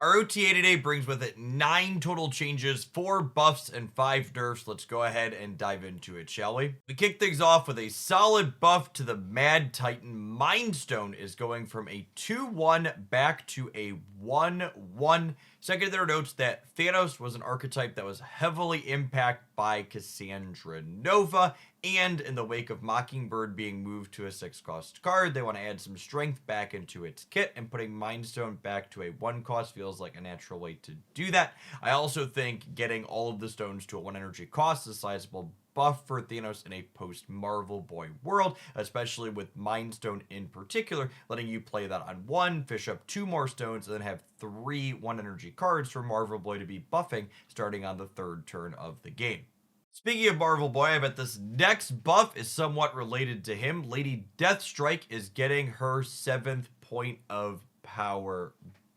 Our OTA today brings with it 9 total changes, 4 buffs, and 5 nerfs. Let's go ahead and dive into it, shall we? We kick things off with a solid buff to the Mad Titan. Mind Stone is going from a 2-1 back to a 1-1. Second, there are notes that Thanos was an archetype that was heavily impacted by Cassandra Nova, and in the wake of Mockingbird being moved to a 6-cost card, they want to add some strength back into its kit, and putting Mind Stone back to a 1-cost feels like a natural way to do that. I also think getting all of the stones to a 1 energy cost is a sizable buff for Thanos in a post-Marvel Boy world, especially with Mind Stone in particular, letting you play that on 1, fish up 2 more stones, and then have 3 1 energy cards for Marvel Boy to be buffing starting on the 3rd turn of the game. Speaking of Marvel Boy, I bet this next buff is somewhat related to him. Lady Deathstrike is getting her 7th point of power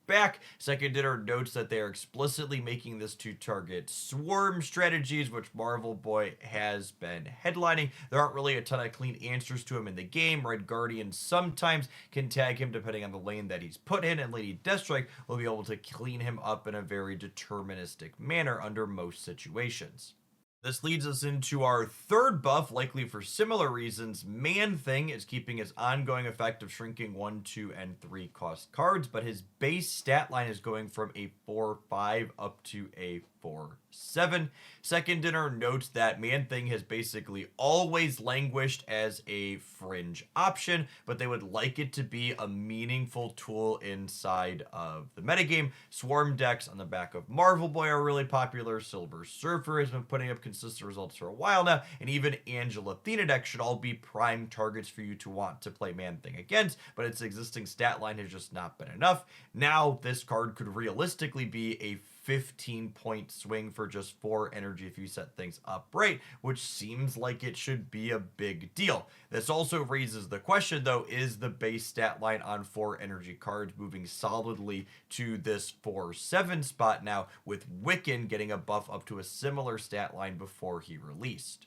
back. Second Dinner notes that they are explicitly making this to target swarm strategies, which Marvel Boy has been headlining. There aren't really a ton of clean answers to him in the game. Red Guardian sometimes can tag him depending on the lane that he's put in, and Lady Deathstrike will be able to clean him up in a very deterministic manner under most situations. This leads us into our 3rd buff, likely for similar reasons. ManThing is keeping his ongoing effect of shrinking 1, 2, and 3 cost cards, but his base stat line is going from a 4-5 up to a 4-7. Second Dinner notes that ManThing has basically always languished as a fringe option, but they would like it to be a meaningful tool inside of the metagame. Swarm decks on the back of Marvel Boy are really popular. Silver Surfer has been putting up consistent results for a while now, and even Angel Athena deck should all be prime targets for you to want to play ManThing against, but its existing stat line has just not been enough. Now, this card could realistically be a 15-point swing for just 4 energy if you set things up right, which seems like it should be a big deal. This also raises the question, though, is the base stat line on 4 energy cards moving solidly to this 4-7 spot now, with Wiccan getting a buff up to a similar stat line before he released?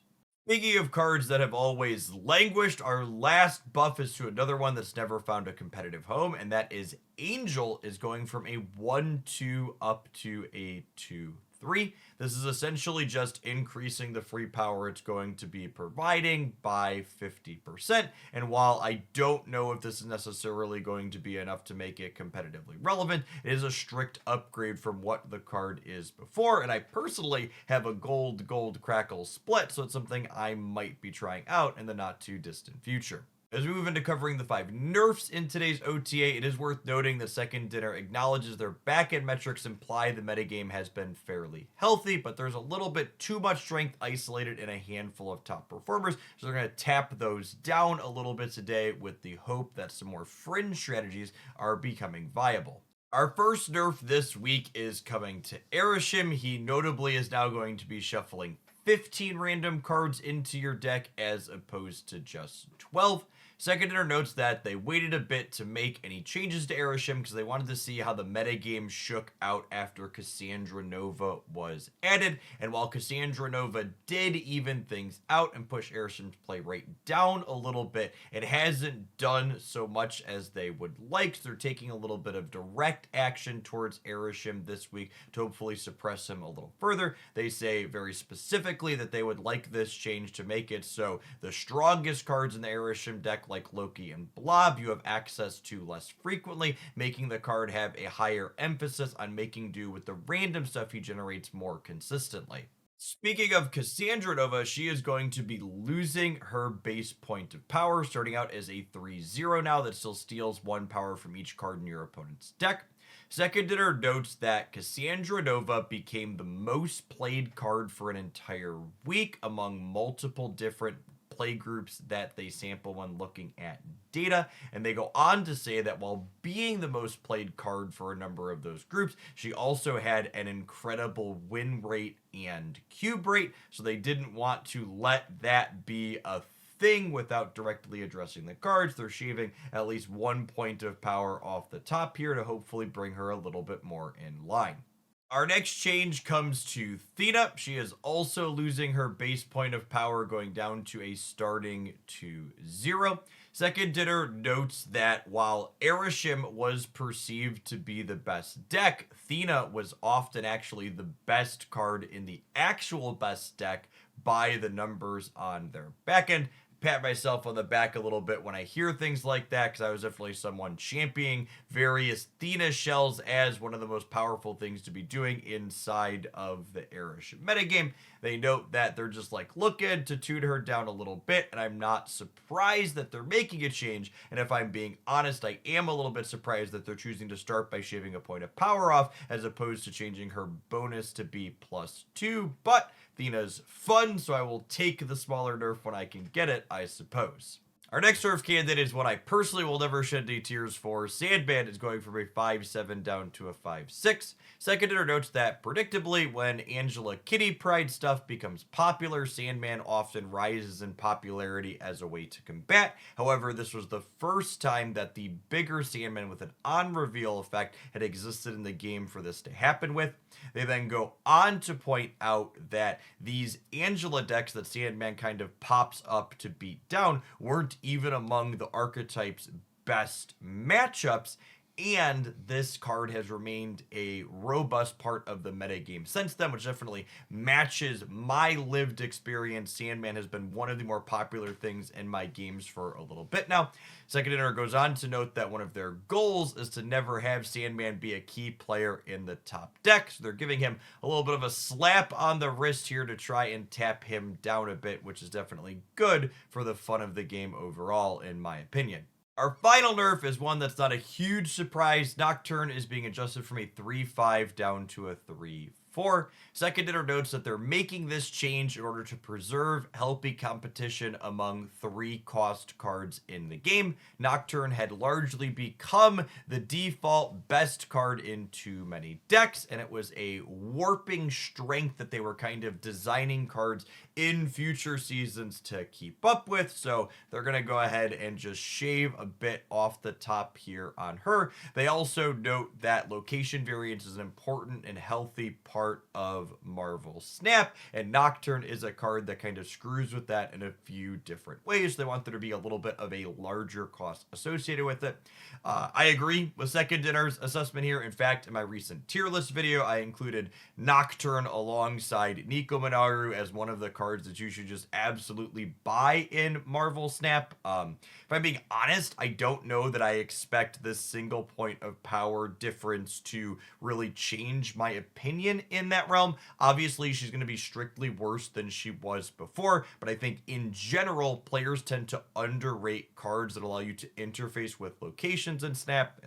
Speaking of cards that have always languished, our last buff is to another one that's never found a competitive home, and that is Angel is going from a 1-2 up to a 2-3. This is essentially just increasing the free power it's going to be providing by 50%. And while I don't know if this is necessarily going to be enough to make it competitively relevant, it is a strict upgrade from what the card is before. And I personally have a gold crackle split, so it's something I might be trying out in the not too distant future. As we move into covering the 5 nerfs in today's OTA, it is worth noting that Second Dinner acknowledges their back-end metrics imply the metagame has been fairly healthy, but there's a little bit too much strength isolated in a handful of top performers, so they're going to tap those down a little bit today with the hope that some more fringe strategies are becoming viable. Our first nerf this week is coming to Arishem. He notably is now going to be shuffling 15 random cards into your deck as opposed to just 12. Second Dinner notes that they waited a bit to make any changes to Arishem because they wanted to see how the metagame shook out after Cassandra Nova was added. And while Cassandra Nova did even things out and push Arishem's play rate down a little bit, it hasn't done so much as they would like. So they're taking a little bit of direct action towards Arishem this week to hopefully suppress him a little further. They say very specifically that they would like this change to make it so the strongest cards in the Arishem deck, like Loki and Blob, you have access to less frequently, making the card have a higher emphasis on making do with the random stuff he generates more consistently. Speaking of Cassandra Nova, she is going to be losing her base point of power, starting out as a 3-0 now that still steals 1 power from each card in your opponent's deck. Second Dinner notes that Cassandra Nova became the most played card for an entire week among multiple different play groups that they sample when looking at data, and they go on to say that while being the most played card for a number of those groups, she also had an incredible win rate and cube rate, so they didn't want to let that be a thing without directly addressing the cards. They're shaving at least 1 point of power off the top here to hopefully bring her a little bit more in line. Our next change comes to Thea. She is also losing her base point of power, going down to a starting 2-0. Second Dinner notes that while Arishem was perceived to be the best deck, Thea was often actually the best card in the actual best deck by the numbers on their back end. Pat myself on the back a little bit when I hear things like that, because I was definitely someone championing various Thea shells as one of the most powerful things to be doing inside of the Arishem metagame. They note that they're just like looking to tune her down a little bit, and I'm not surprised that they're making a change. And if I'm being honest, I am a little bit surprised that they're choosing to start by shaving a point of power off as opposed to changing her bonus to be +2. But Thea's fun, so I will take the smaller nerf when I can get it, I suppose. Our next nerf candidate is one I personally will never shed any tears for. Sandman is going from a 5-7 down to a 5-6. Second Dinner notes that, predictably, when Angela Kitty Pride stuff becomes popular, Sandman often rises in popularity as a way to combat. However, this was the first time that the bigger Sandman with an on-reveal effect had existed in the game for this to happen with. They then go on to point out that these Angela decks that Sandman kind of pops up to beat down weren't even among the archetype's best matchups, and this card has remained a robust part of the metagame since then, which definitely matches my lived experience. Sandman has been one of the more popular things in my games for a little bit now. Second Dinner goes on to note that one of their goals is to never have Sandman be a key player in the top deck, so they're giving him a little bit of a slap on the wrist here to try and tap him down a bit, which is definitely good for the fun of the game overall, in my opinion. Our final nerf is one that's not a huge surprise. Nocturne is being adjusted from a 3-5 down to a 3-4. Second Dinner notes that they're making this change in order to preserve healthy competition among 3-cost cards in the game. Nocturne had largely become the default best card in too many decks, and it was a warping strength that they were kind of designing cards in future seasons to keep up with, so they're going to go ahead and just shave a bit off the top here on her. They also note that location variance is an important and healthy part of Marvel Snap, and Nocturne is a card that kind of screws with that in a few different ways. They want there to be a little bit of a larger cost associated with it. I agree with Second Dinner's assessment here. In fact, in my recent tier list video, I included Nocturne alongside Nico Minaru as one of the cards that you should just absolutely buy in Marvel Snap. If I'm being honest, I don't know that I expect this single point of power difference to really change my opinion in that realm. Obviously, she's going to be strictly worse than she was before, but I think in general, players tend to underrate cards that allow you to interface with locations in Snap.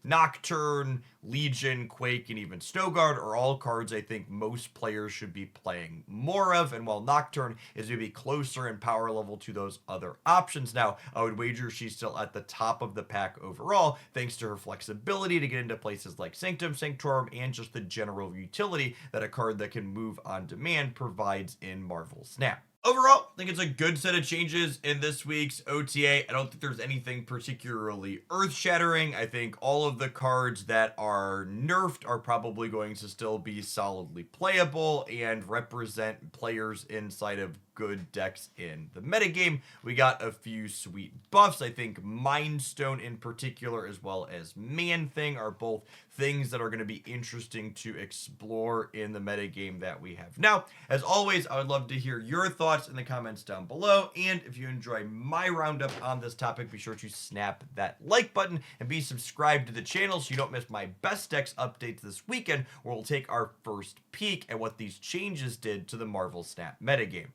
Nocturne, Legion, Quake, and even Snowguard are all cards I think most players should be playing more of, and while Nocturne is maybe closer in power level to those other options now, I would wager she's still at the top of the pack overall, thanks to her flexibility to get into places like Sanctum, Sanctorum, and just the general utility that a card that can move on demand provides in Marvel Snap. Overall, I think it's a good set of changes in this week's OTA. I don't think there's anything particularly earth-shattering. I think all of the cards that are nerfed are probably going to still be solidly playable and represent players inside of good decks in the metagame. We got a few sweet buffs. I think Mind Stone in particular, as well as ManThing, are both things that are going to be interesting to explore in the metagame that we have now. As always, I would love to hear your thoughts in the comments down below, and if you enjoy my roundup on this topic, be sure to snap that like button and be subscribed to the channel so you don't miss my best decks updates this weekend, where we'll take our first peek at what these changes did to the Marvel Snap metagame.